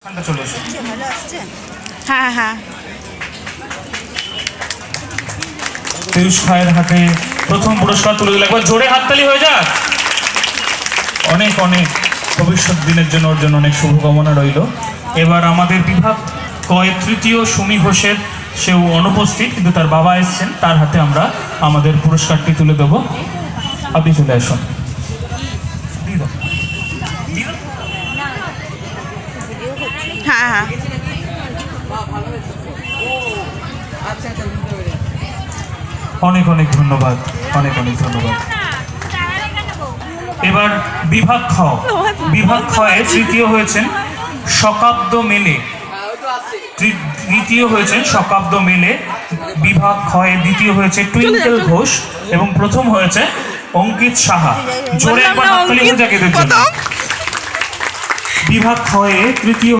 চলে এসো। হ্যাঁ হ্যাঁ, পীযূষ ভাইয়ের হাতে প্রথম পুরস্কার তুলে দিল। একবার জোরে হাততালি হয়ে যাক। অনেক অনেক ভবিষ্যৎ দিনের জন্য ওর জন্য অনেক শুভকামনা রইল। এবার আমাদের বিভাগ কয় তৃতীয় সুমি ঘোষের, সেও অনুপস্থিত, কিন্তু তার বাবা এসছেন, তার হাতে আমরা আমাদের পুরস্কারটি তুলে দেব। আপনি চলে আসুন। হ্যাঁ হ্যাঁ, অনেক অনেক ধন্যবাদ, অনেক অনেক ধন্যবাদ। এবার বিভাগ খ, বিভাগ খয়ে তৃতীয় হয়েছেন শকাব্দ মেলে, দ্বিতীয় হয়েছেন শকাব্দ মেলে। বিভাগ খয়ে দ্বিতীয় হয়েছে টুইঙ্কেল ঘোষ এবং প্রথম হয়েছে অঙ্কিত সাহা। জোরে একবার হাততালি হয়ে যাক এদের জন্য। বিভাগ খয়ে তৃতীয়